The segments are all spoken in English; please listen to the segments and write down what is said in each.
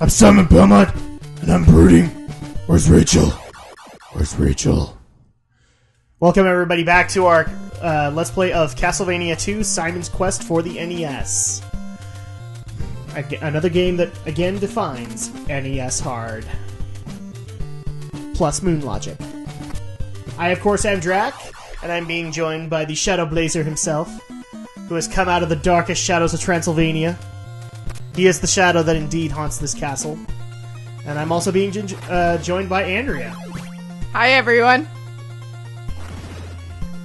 I'm Simon Belmont, and I'm brooding. Where's Rachel? Where's Rachel? Welcome everybody back to our Let's Play of Castlevania 2, Simon's Quest for the NES. Another game that, again, defines NES hard. Plus Moon Logic. I, of course, am Drak, and I'm being joined by the Shadow Blazer himself, who has come out of the darkest shadows of Transylvania. He is the shadow that indeed haunts this castle. And I'm also being joined by Andrea. Hi, everyone.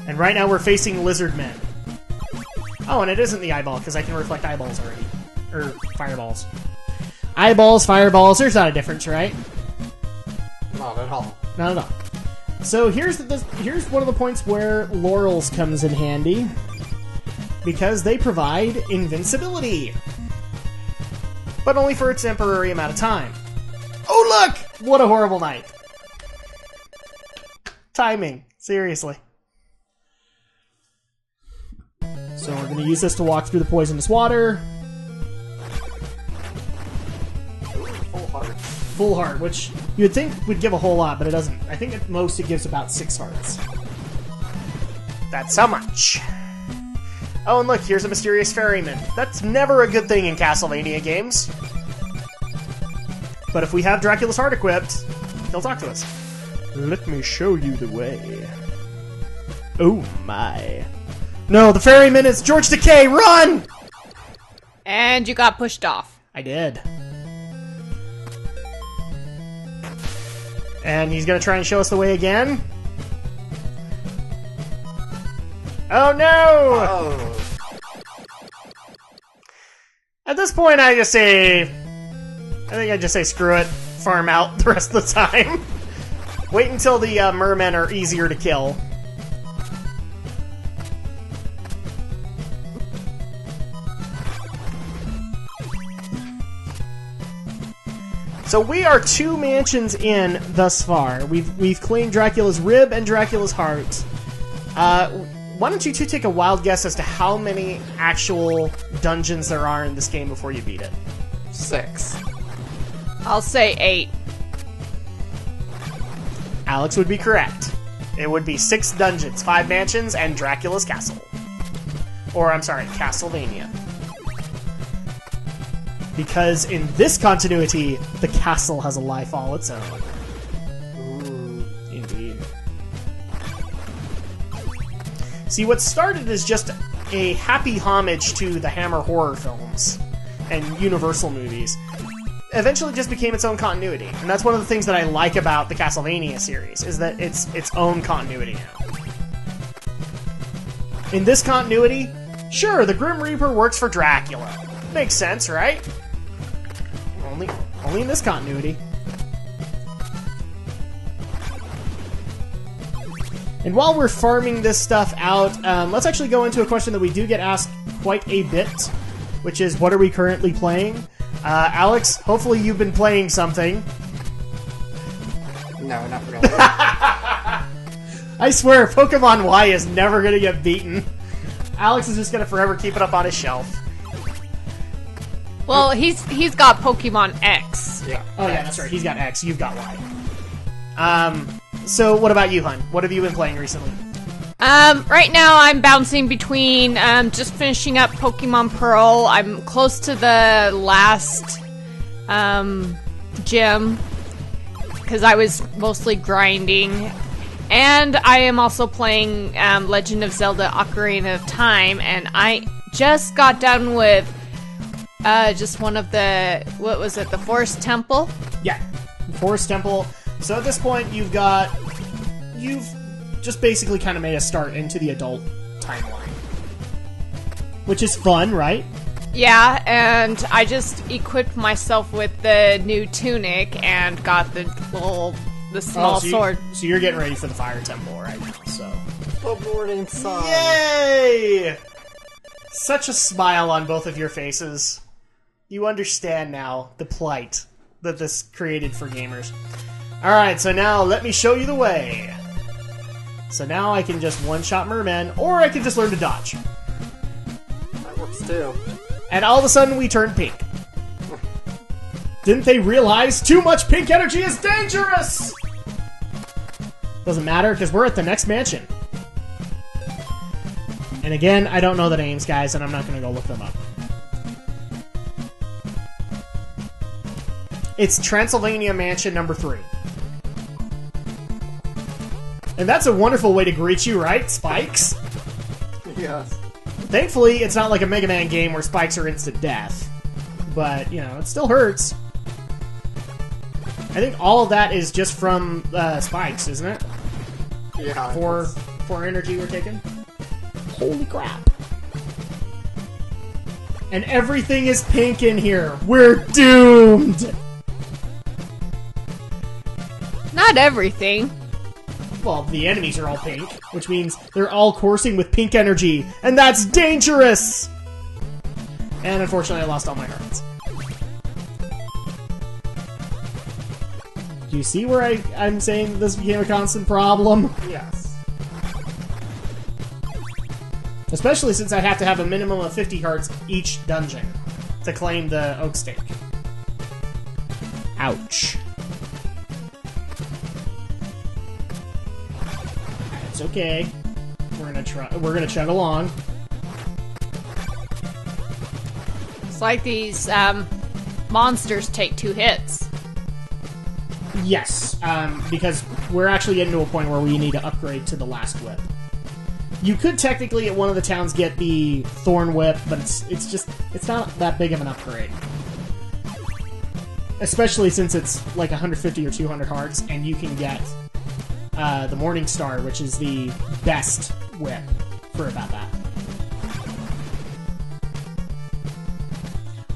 And right now we're facing lizard men. Oh, and it isn't the eyeball, because I can reflect eyeballs already. Or fireballs. Eyeballs, fireballs, there's not a difference, right? Not at all. Not at all. So here's one of the points where Laurels comes in handy. Because they provide invincibility. But only for a temporary amount of time. Oh look! What a horrible night. Timing. Seriously. So we're going to use this to walk through the poisonous water. Full heart. Full heart, which you would think would give a whole lot, but it doesn't. I think at most it gives about 6 hearts. That's how much. Oh, and look, here's a mysterious ferryman. That's never a good thing in Castlevania games. But if we have Dracula's heart equipped, he'll talk to us. Let me show you the way. Oh my. No, the ferryman is George Takei! Run! And you got pushed off. I did. And he's gonna try and show us the way again. Oh no! Oh. At this point, I think I just say screw it. Farm out the rest of the time. Wait until the mermen are easier to kill. So we are 2 mansions in thus far. We've claimed Dracula's rib and Dracula's heart. Why don't you two take a wild guess as to how many actual dungeons there are in this game before you beat it? 6. I'll say 8. Alex would be correct. It would be 6 dungeons, 5 mansions, and Dracula's castle. Or, I'm sorry, Castlevania. Because in this continuity, the castle has a life all its own. Ooh. Indeed. See, what started as just a happy homage to the Hammer horror films and Universal movies eventually just became its own continuity. And that's one of the things that I like about the Castlevania series, is that it's its own continuity now. In this continuity, sure, the Grim Reaper works for Dracula. Makes sense, right? Only in this continuity. And while we're farming this stuff out, let's actually go into a question that we do get asked quite a bit, which is, what are we currently playing? Alex, hopefully you've been playing something. No, not really. I swear, Pokemon Y is never going to get beaten. Alex is just going to forever keep it up on his shelf. Well, he's got Pokemon X. Yeah. Oh yeah, that's right. He's got X, you've got Y. So what about you, hun? What have you been playing recently? Right now I'm bouncing between just finishing up Pokemon Pearl. I'm close to the last gym because I was mostly grinding. And I am also playing Legend of Zelda Ocarina of Time, and I just got done with just one of the, what was it, the Forest Temple? Yeah, Forest Temple. So at this point, you've just basically kind of made a start into the adult timeline. Which is fun, right? Yeah, and I just equipped myself with the new tunic and got the small sword. So you're getting ready for the Fire Temple right now, so. Footboarding song. Yay! Such a smile on both of your faces. You understand now the plight that this created for gamers. Alright, so now let me show you the way. So now I can just one-shot mermen, or I can just learn to dodge. That works too. And all of a sudden we turn pink. Didn't they realize too much pink energy is dangerous? Doesn't matter, because we're at the next mansion. And again, I don't know the names, guys, and I'm not going to go look them up. It's Transylvania Mansion number 3. And that's a wonderful way to greet you, right, Spikes? Yes. Thankfully, it's not like a Mega Man game where spikes are instant death. But, you know, it still hurts. I think all of that is just from spikes, isn't it? Yeah. For energy we're taking. Holy crap. And everything is pink in here. We're doomed! Not everything. Well, the enemies are all pink, which means they're all coursing with pink energy, and that's dangerous! And unfortunately, I lost all my hearts. Do you see where I'm saying this became a constant problem? Yes. Especially since I have to have a minimum of 50 hearts each dungeon to claim the oak stake. Ouch. It's okay. We're gonna chug along. It's like these monsters take 2 hits. Yes, because we're actually getting to a point where we need to upgrade to the last whip. You could technically at one of the towns get the Thorn Whip, but it's not that big of an upgrade. Especially since it's like 150 or 200 hearts, and you can get the Morning Star, which is the best whip for about that.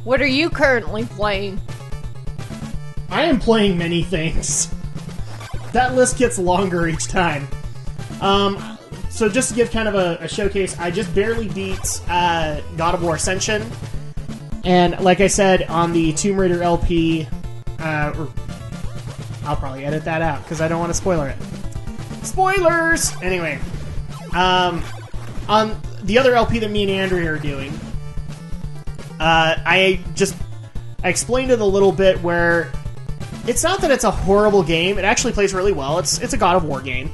What are you currently playing? I am playing many things. That list gets longer each time. So just to give kind of a showcase, I just barely beat God of War Ascension. And like I said, on the Tomb Raider LP, I'll probably edit that out because I don't want to spoiler it. Spoilers! Anyway, on the other LP that me and Andrea are doing, I explained it a little bit where it's not that it's a horrible game. It actually plays really well. It's a God of War game.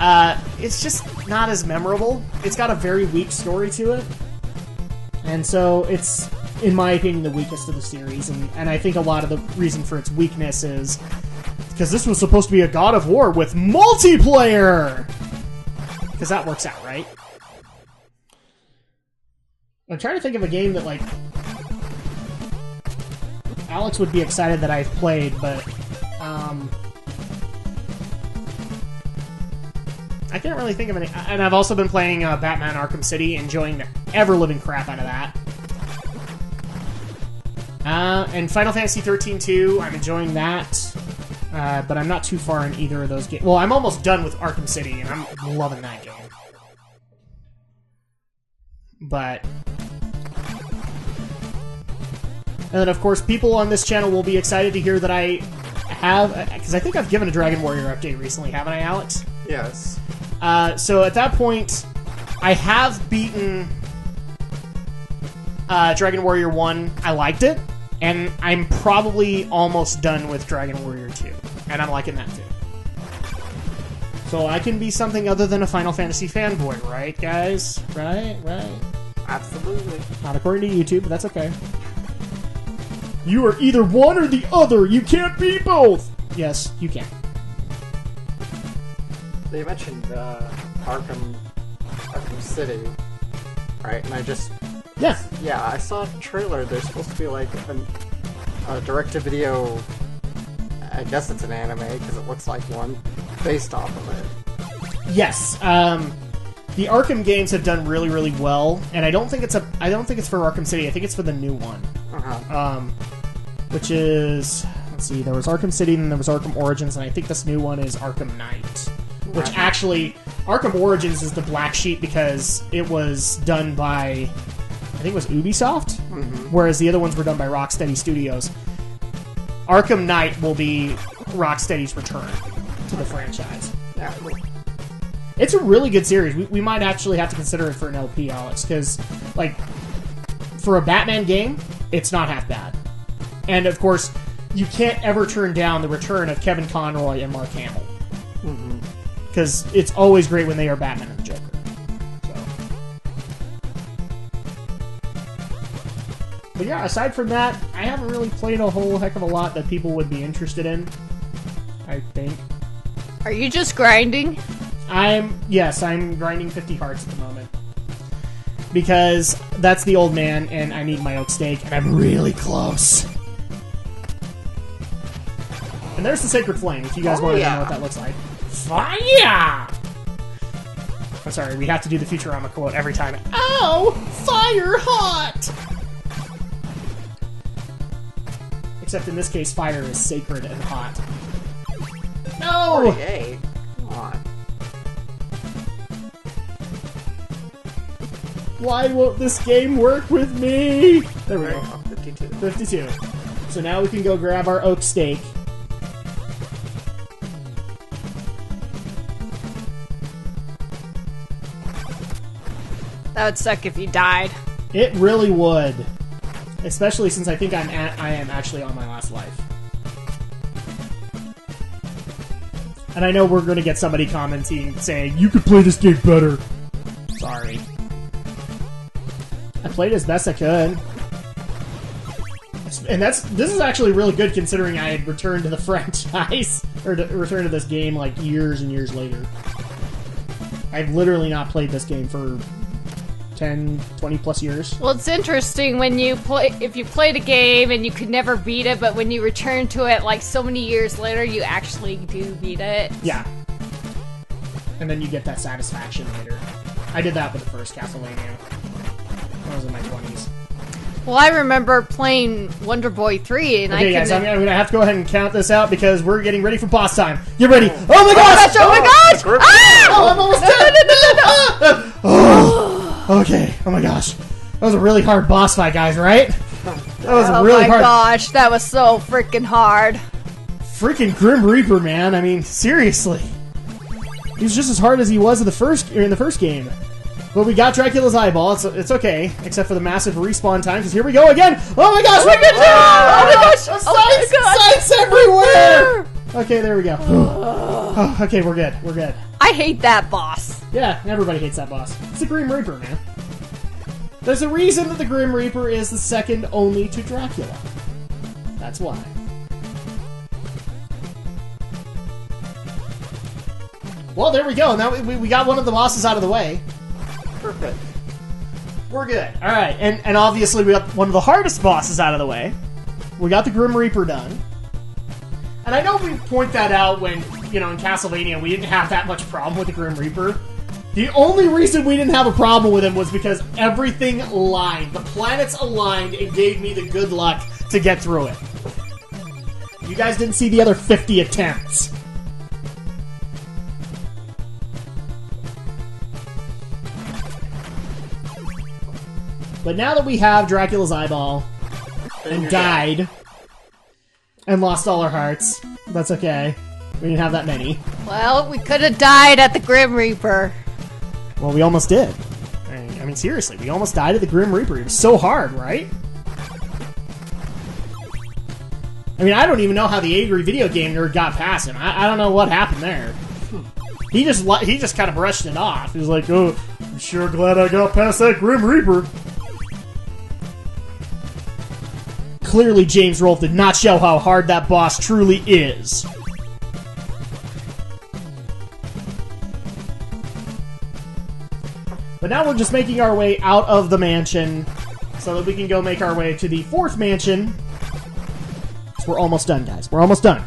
It's just not as memorable. It's got a very weak story to it. And so it's, in my opinion, the weakest of the series. And I think a lot of the reason for its weakness is because this was supposed to be a God of War with multiplayer! Because that works out, right? I'm trying to think of a game that, like, Alex would be excited that I've played, but I can't really think of any. And I've also been playing Batman Arkham City, enjoying the ever-living crap out of that. And Final Fantasy 13 too, I'm enjoying that. But I'm not too far in either of those games. Well, I'm almost done with Arkham City, and I'm loving that game. But... And then, of course, people on this channel will be excited to hear that I have... Because I think I've given a Dragon Warrior update recently, haven't I, Alex? Yes. So at that point, I have beaten Dragon Warrior 1. I liked it. And I'm probably almost done with Dragon Warrior 2. And I'm liking that, too. So I can be something other than a Final Fantasy fanboy, right, guys? Right? Absolutely. Not according to YouTube, but that's okay. You are either one or the other. You can't be both. Yes, you can. They mentioned Arkham City, right? And I just... Yeah, I saw a trailer. There's supposed to be like a direct-to-video... I guess it's an anime, because it looks like one, based off of it. Yes, the Arkham games have done really, really well, and I don't think it's for Arkham City. I think it's for the new one. Which is, let's see, there was Arkham City, and there was Arkham Origins, and I think this new one is Arkham Knight. Which actually, Arkham Origins is the black sheep because it was done by, I think it was Ubisoft, whereas the other ones were done by Rocksteady Studios. Arkham Knight will be Rocksteady's return to the franchise. Yeah. It's a really good series. We might actually have to consider it for an LP, Alex, because, like, for a Batman game, it's not half bad. And, of course, you can't ever turn down the return of Kevin Conroy and Mark Hamill. Because it's always great when they are Batman and the Joker. So. But yeah, aside from that, I haven't really played a whole heck of a lot that people would be interested in, I think. Are you just grinding? Yes, I'm grinding 50 hearts at the moment. Because that's the old man, and I need my oak steak, and I'm really close. And there's the Sacred Flame, if you guys want to know what that looks like. Fire! I'm sorry, we have to do the Futurama quote every time. Ow! Fire hot! Except in this case, fire is sacred and hot. No! 48. Come on. Why won't this game work with me? There we go. 52. 52. So now we can go grab our oak steak. That would suck if you died. It really would. Especially since I think I am actually on my last life. And I know we're going to get somebody commenting saying, you could play this game better. Sorry. I played as best I could. And this is actually really good considering I had returned to the franchise, or returned to this game like years and years later. I've literally not played this game for 10, 20 plus years. Well, it's interesting when you play, if you played a game and you could never beat it, but when you return to it like so many years later, you actually do beat it. Yeah. And then you get that satisfaction later. I did that with the first Castlevania when I was in my 20s. Well, I remember playing Wonder Boy 3, and Okay, I guys, couldn't... I'm gonna have to go ahead and count this out because we're getting ready for boss time. Get ready! Oh my gosh! Oh my gosh! Ah! Oh, I'm almost dead! Oh, okay. Oh my gosh. That was a really hard boss fight, guys, right? That was a really Oh my hard... gosh, that was so freaking hard. Freaking Grim Reaper, man. I mean, seriously. He was just as hard as he was in the first game. But we got Dracula's eyeball. It's okay, except for the massive respawn time. Because here we go again. Oh my gosh! Oh my gosh! Sights everywhere! Okay, there we go. Oh, okay, we're good. We're good. I hate that boss. Yeah, everybody hates that boss. It's the Grim Reaper, man. There's a reason that the Grim Reaper is the second only to Dracula. That's why. Well, there we go. Now we got one of the bosses out of the way. Perfect. We're good. Alright, and obviously we got one of the hardest bosses out of the way. We got the Grim Reaper done. And I know we point that out when, you know, in Castlevania we didn't have that much problem with the Grim Reaper. The only reason we didn't have a problem with him was because everything aligned. The planets aligned and gave me the good luck to get through it. You guys didn't see the other 50 attempts. But now that we have Dracula's eyeball and died and lost all our hearts, that's okay. We didn't have that many. Well, we could have died at the Grim Reaper. Well, we almost did. I mean, seriously, we almost died at the Grim Reaper. It was so hard, right? I mean, I don't even know how the angry video game nerd got past him. I don't know what happened there. He just kind of brushed it off. He was like, oh, I'm sure glad I got past that Grim Reaper. Clearly, James Rolfe did not show how hard that boss truly is. But now we're just making our way out of the mansion so that we can go make our way to the fourth mansion. So we're almost done, guys. We're almost done.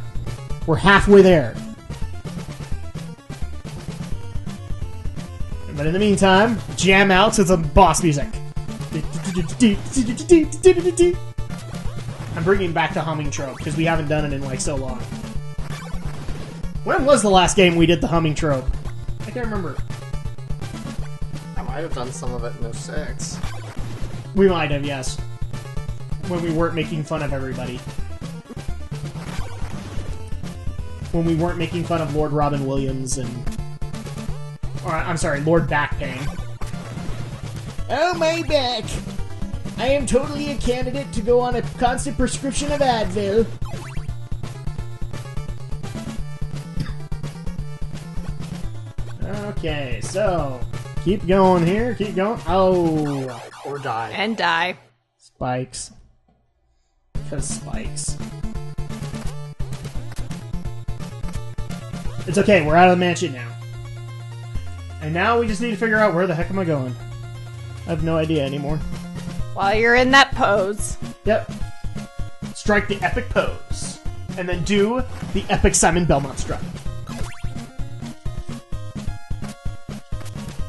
We're halfway there. But in the meantime, jam out to some boss music. I'm bringing back the humming trope, because we haven't done it in, like, so long. When was the last game we did the humming trope? I can't remember. I might have done some of it in 06. We might have, yes. When we weren't making fun of everybody. When we weren't making fun of Lord Robin Williams and... Or, I'm sorry, Lord Backpain. Oh, my back! I am totally a candidate to go on a constant prescription of Advil. Okay, so keep going here. Keep going. Oh, Or die. And die. spikes. Because spikes. It's okay. We're out of the mansion now. And now we just need to figure out where the heck am I going. I have no idea anymore. While you're in that pose. Yep. Strike the epic pose. And then do the epic Simon Belmont strut.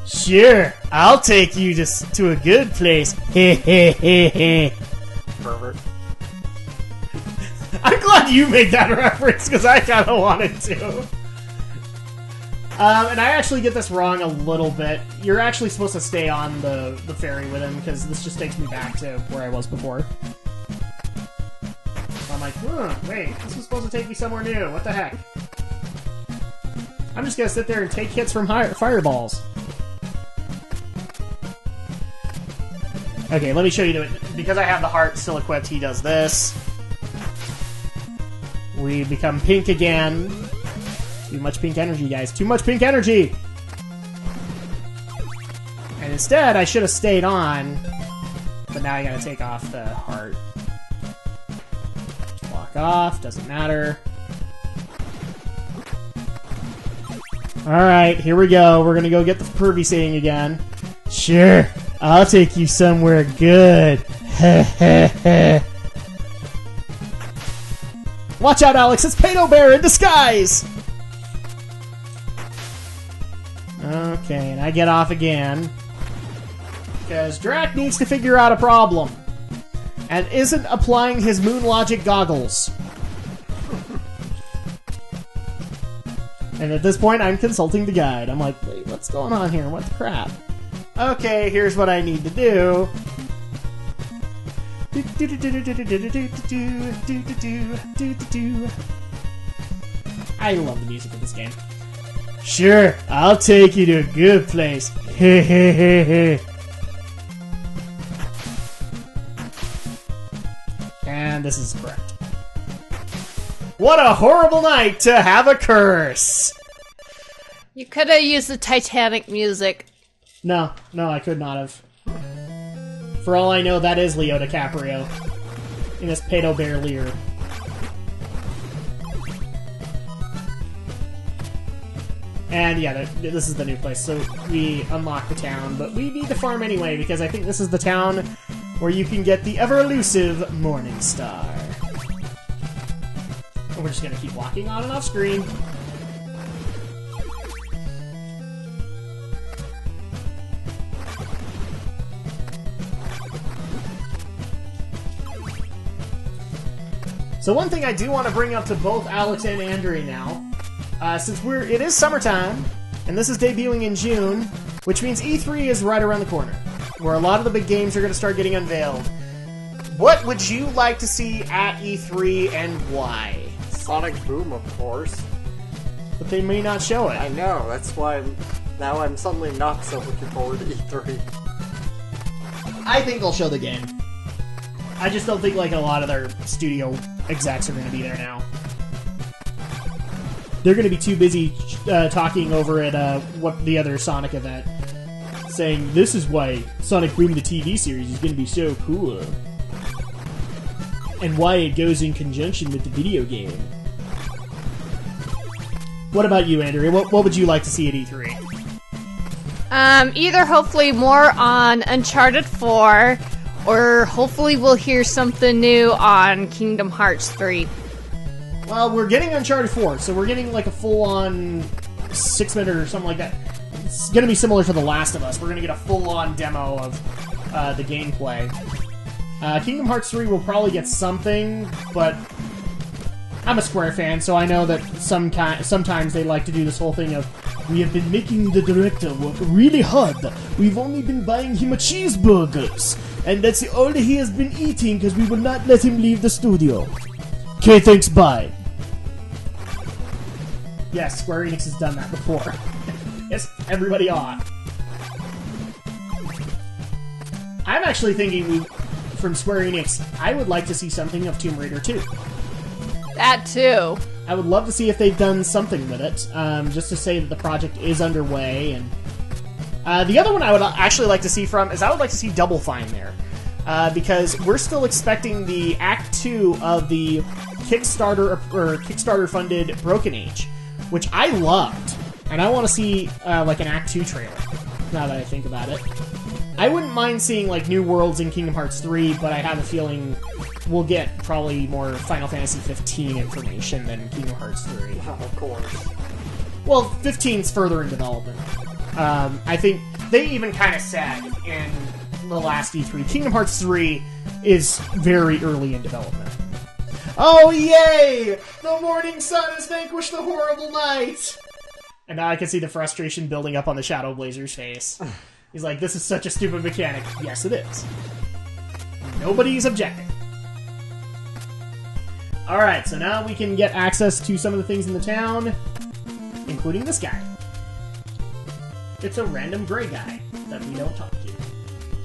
Sure, I'll take you to a good place. Hehehehe. Pervert. I'm glad you made that reference, because I kind of wanted to. And I actually get this wrong a little bit. You're actually supposed to stay on the ferry with him, because this just takes me back to where I was before. I'm like, wait, this was supposed to take me somewhere new. What the heck? I'm just gonna sit there and take hits from fireballs. Okay, let me show you because I have the heart still equipped, he does this. We become pink again. Too much pink energy, guys. Too much pink energy! And instead, I should have stayed on. But now I gotta take off the heart. Walk off, doesn't matter. Alright, here we go. We're gonna go get the pervy saying again. Sure, I'll take you somewhere good. Watch out, Alex! It's Pedo Bear in disguise! Okay, and I get off again. Because Drak needs to figure out a problem. And isn't applying his moon logic goggles. And at this point, I'm consulting the guide. I'm like, wait, what's going on here? What the crap? Okay, here's what I need to do. I love the music of this game. Sure, I'll take you to a good place. And this is correct. What a horrible night to have a curse! You could have used the Titanic music. No, I could not have. For all I know, that is Leo DiCaprio in his Pedo Bear Lear. And yeah, this is the new place, so we unlock the town, but we need to farm anyway, because I think this is the town where you can get the ever-elusive Morning Star. And we're just gonna keep walking on and off screen. So one thing I do want to bring up to both Alex and Andre now, since it is summertime, and this is debuting in June, which means E3 is right around the corner, where a lot of the big games are going to start getting unveiled. What would you like to see at E3 and why? Sonic Boom, of course. But they may not show it. I know, that's why now I'm suddenly not so looking forward to E3. I think they'll show the game. I just don't think like a lot of their studio execs are going to be there now. They're going to be too busy talking over at what the other Sonic event, saying this is why Sonic Boom the TV series is going to be so cool, and why it goes in conjunction with the video game. What about you, Andrea? What would you like to see at E3? Either hopefully more on Uncharted 4, or hopefully we'll hear something new on Kingdom Hearts 3. Well, we're getting Uncharted 4, so we're getting like a full-on 6-minute or something like that. It's going to be similar to The Last of Us. We're going to get a full-on demo of the gameplay. Kingdom Hearts 3 will probably get something, but I'm a Square fan, so I know that sometimes they like to do this whole thing of, we have been making the director work really hard. We've only been buying him a cheeseburgers, and that's all he has been eating because we will not let him leave the studio. Okay, thanks, bye. Yes, Square Enix has done that before. Yes, everybody off. I'm actually thinking from Square Enix, I would like to see something of Tomb Raider 2. That too. I would love to see if they've done something with it, just to say that the project is underway. And the other one I would actually like to see I would like to see Double Fine there. Because we're still expecting the Act 2 of the Kickstarter-funded Broken Age, which I loved. And I want to see, like, an Act 2 trailer, now that I think about it. I wouldn't mind seeing, like, new worlds in Kingdom Hearts 3, but I have a feeling we'll get probably more Final Fantasy 15 information than Kingdom Hearts 3. Of course. Well, 15's further in development. I think they even kind of said in the last E3, Kingdom Hearts 3 is very early in development. Oh, yay! The morning sun has vanquished the horrible night! And now I can see the frustration building up on the Shadow Blazer's face. He's like, this is such a stupid mechanic. Yes, it is. Nobody's objecting. Alright, so now we can get access to some of the things in the town, including this guy. It's a random gray guy that we don't talk to.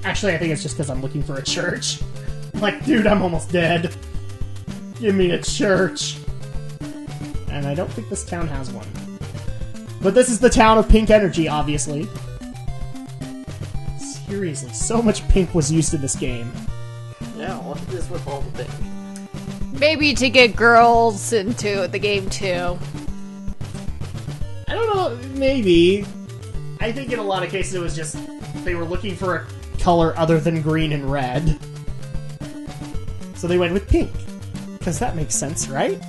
Actually, I think it's just because I'm looking for a church. I'm like, dude, I'm almost dead. Give me a church. And I don't think this town has one. But this is the town of pink energy, obviously. Seriously, so much pink was used in this game. Yeah, what is with all the pink? Maybe to get girls into the game too. I don't know, maybe. I think in a lot of cases it was just they were looking for a color other than green and red. So they went with pink. Because that makes sense, right?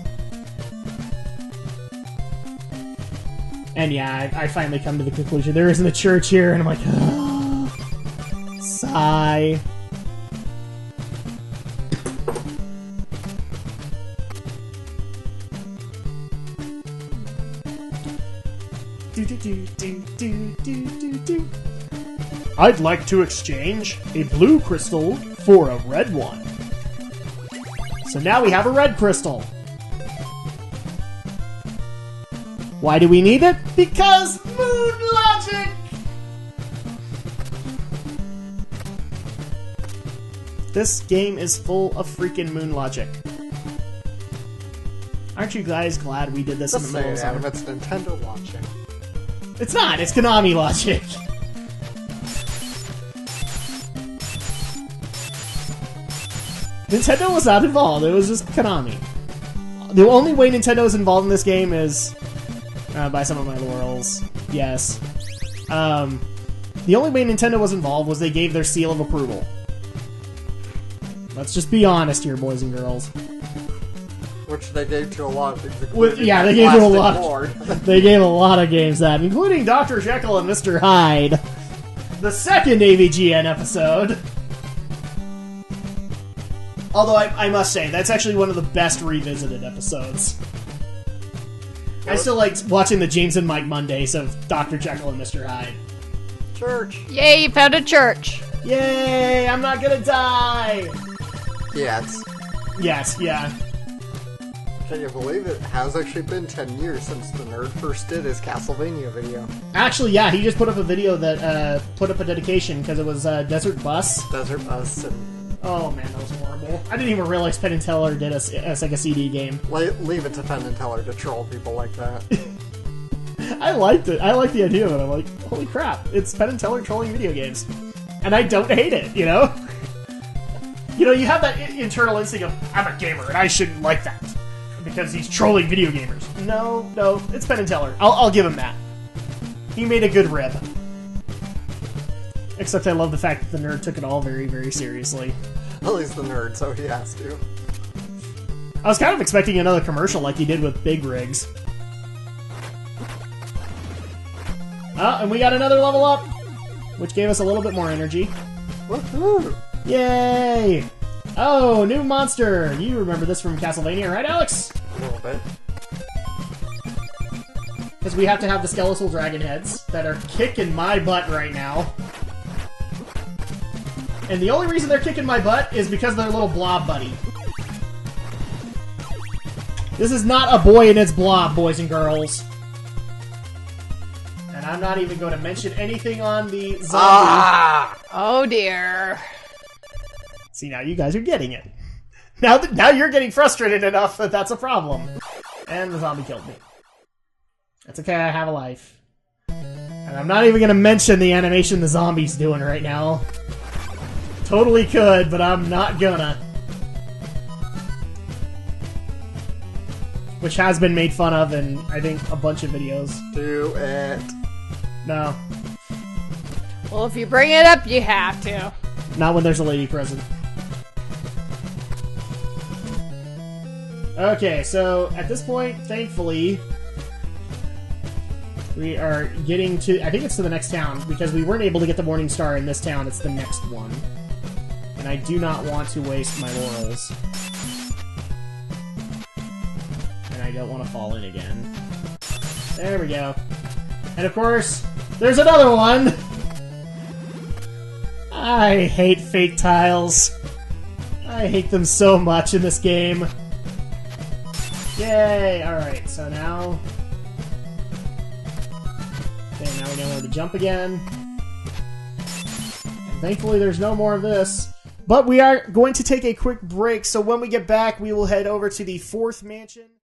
And yeah, I finally come to the conclusion there isn't a church here, and I'm like, oh, sigh. I'd like to exchange a blue crystal for a red one. So now we have a red crystal. Why do we need it? Because moon logic! This game is full of freaking moon logic. Aren't you guys glad we did this in the middle of summer? It's Nintendo logic. It's not, it's Konami logic. Nintendo was not involved, it was just Konami. The only way Nintendo is involved in this game is by some of my laurels. Yes. The only way Nintendo was involved was they gave their seal of approval. Let's just be honest here, boys and girls. Which they gave to a lot of things. Yeah, they gave to a lot. They gave a lot of games that, including Dr. Jekyll and Mr. Hyde, the second AVGN episode. Although I must say, that's actually one of the best revisited episodes. I still like watching the James and Mike Mondays of Dr. Jekyll and Mr. Hyde. Church. Yay, you found a church. Yay, I'm not gonna die! Yes. Yes, yeah. Can you believe it has actually been 10 years since the nerd first did his Castlevania video? Actually, yeah, he just put up a video that, put up a dedication, because it was, Desert Bus. Desert Bus and... Oh man, that was horrible. I didn't even realize Penn and Teller did a Sega CD game. Leave it to Penn and Teller to troll people like that. I liked it. I liked the idea of it. I'm like, holy crap, it's Penn and Teller trolling video games. And I don't hate it, you know? You know, you have that internal instinct of, I'm a gamer and I shouldn't like that. Because he's trolling video gamers. No, it's Penn and Teller. I'll give him that. He made a good rib. Except I love the fact that the nerd took it all very, very seriously. Well, he's the nerd, so he has to. I was kind of expecting another commercial like he did with Big Rigs. Oh, and we got another level up! Which gave us a little bit more energy. Woohoo! Yay! Oh, new monster! You remember this from Castlevania, right, Alex? A little bit. Because we have to have the skeletal dragon heads that are kicking my butt right now. And the only reason they're kicking my butt is because of their little blob buddy. This is not a boy and its blob, boys and girls. And I'm not even going to mention anything on the zombie. Ah! Oh dear. See, now you guys are getting it. Now you're getting frustrated enough that that's a problem. And the zombie killed me. That's okay, I have a life. And I'm not even gonna mention the animation the zombie's doing right now. Totally could, but I'm not gonna. Which has been made fun of in, I think, a bunch of videos. Do it. No. Well, if you bring it up, you have to. Not when there's a lady present. Okay, so at this point, thankfully, we are getting to... I think it's to the next town, because we weren't able to get the Morning Star in this town. It's the next one. And I do not want to waste my laurels. And I don't want to fall in again. There we go. And of course, there's another one! I hate fake tiles. I hate them so much in this game. Yay! Alright, so now... Okay, now we know where to jump again. And thankfully there's no more of this. But we are going to take a quick break, so when we get back, we will head over to the 4th mansion.